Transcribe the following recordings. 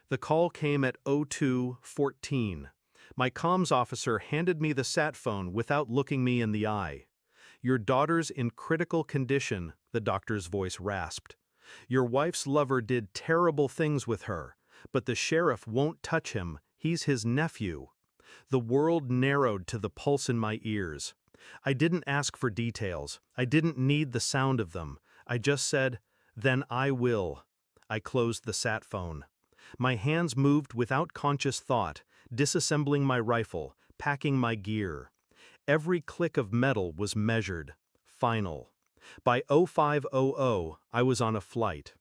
The call came at 02:14. My comms officer handed me the sat phone without looking me in the eye. "Your daughter's in critical condition," the doctor's voice rasped. "Your wife's lover did terrible things with her, but the sheriff won't touch him, he's his nephew." The world narrowed to the pulse in my ears. I didn't ask for details. I didn't need the sound of them. I just said, "Then I will." I closed the sat phone. My hands moved without conscious thought, disassembling my rifle, packing my gear. Every click of metal was measured. Final. By 0500, I was on a flight.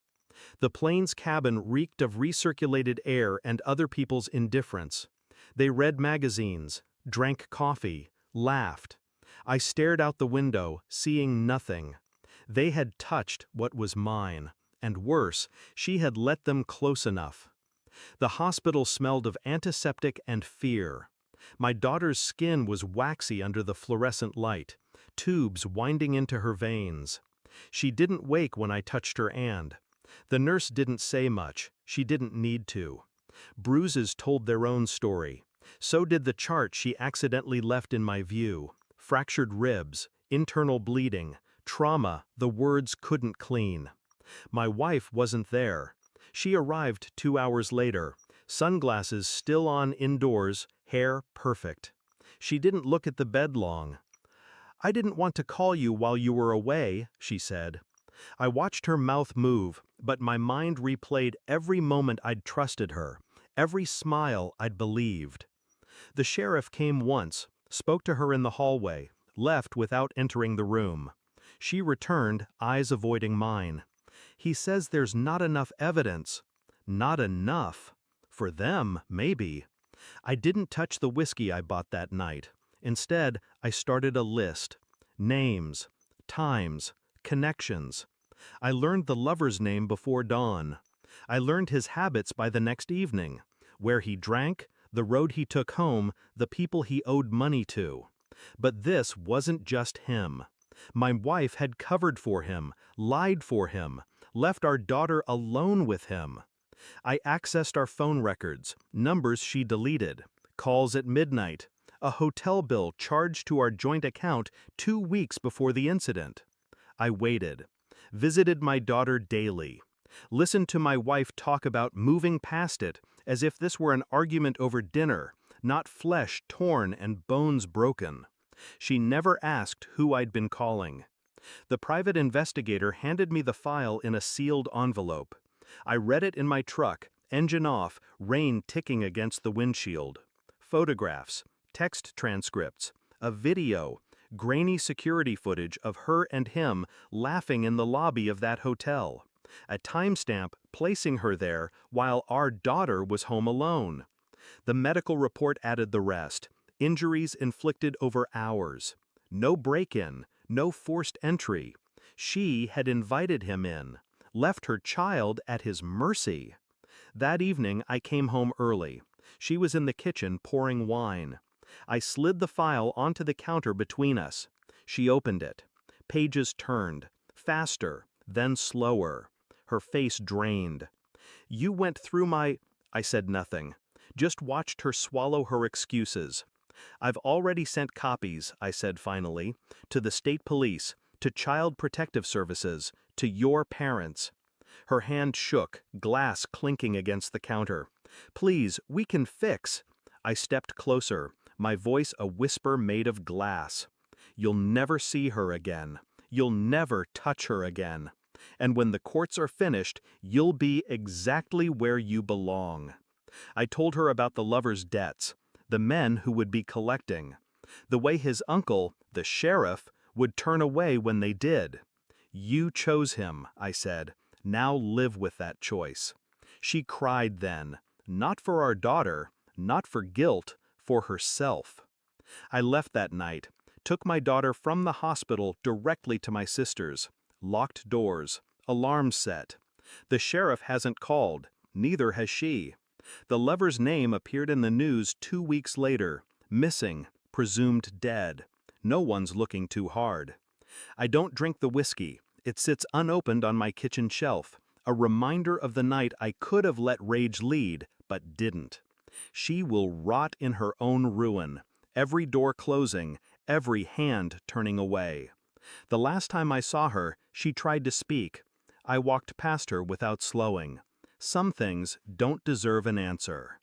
The plane's cabin reeked of recirculated air and other people's indifference. They read magazines, drank coffee, laughed. I stared out the window, seeing nothing. They had touched what was mine, and worse, she had let them close enough. The hospital smelled of antiseptic and fear. My daughter's skin was waxy under the fluorescent light, tubes winding into her veins. She didn't wake when I touched her hand. The nurse didn't say much, she didn't need to. Bruises told their own story. So did the chart she accidentally left in my view. Fractured ribs, internal bleeding, trauma the words couldn't clean. My wife wasn't there. She arrived 2 hours later, sunglasses still on indoors, hair perfect. She didn't look at the bed long. "I didn't want to call you while you were away," she said. I watched her mouth move, but my mind replayed every moment I'd trusted her, every smile I'd believed. The sheriff came once, spoke to her in the hallway, left without entering the room. She returned, eyes avoiding mine. "He says there's not enough evidence." Not enough. For them, maybe. I didn't touch the whiskey I bought that night. Instead, I started a list. Names, times, connections. I learned the lover's name before dawn. I learned his habits by the next evening. Where he drank, the road he took home, the people he owed money to. But this wasn't just him. My wife had covered for him, lied for him, left our daughter alone with him. I accessed our phone records, numbers she deleted, calls at midnight, a hotel bill charged to our joint account 2 weeks before the incident. I waited, visited my daughter daily, listened to my wife talk about moving past it as if this were an argument over dinner, not flesh torn and bones broken. She never asked who I'd been calling. The private investigator handed me the file in a sealed envelope. I read it in my truck, engine off, rain ticking against the windshield. Photographs, text transcripts, a video, grainy security footage of her and him laughing in the lobby of that hotel. A timestamp placing her there while our daughter was home alone. The medical report added the rest. Injuries inflicted over hours. No break-in, no forced entry. She had invited him in, left her child at his mercy. That evening I came home early. She was in the kitchen pouring wine. I slid the file onto the counter between us. She opened it. Pages turned, faster, then slower. Her face drained. "You went through my—" I said nothing. Just watched her swallow her excuses. "I've already sent copies," I said finally, "to the state police, to Child Protective Services, to your parents." Her hand shook, glass clinking against the counter. "Please, we can fix." I stepped closer, my voice a whisper made of glass. "You'll never see her again. You'll never touch her again. And when the courts are finished, you'll be exactly where you belong." I told her about the lover's debts, the men who would be collecting, the way his uncle, the sheriff, would turn away when they did. "You chose him," I said. "Now live with that choice." She cried then, not for our daughter, not for guilt, for herself. I left that night, took my daughter from the hospital directly to my sister's. Locked doors, alarms set. The sheriff hasn't called, neither has she. The lover's name appeared in the news 2 weeks later, missing, presumed dead. No one's looking too hard. I don't drink the whiskey. It sits unopened on my kitchen shelf, a reminder of the night I could have let rage lead, but didn't. She will rot in her own ruin, every door closing, every hand turning away. The last time I saw her, she tried to speak. I walked past her without slowing. Some things don't deserve an answer.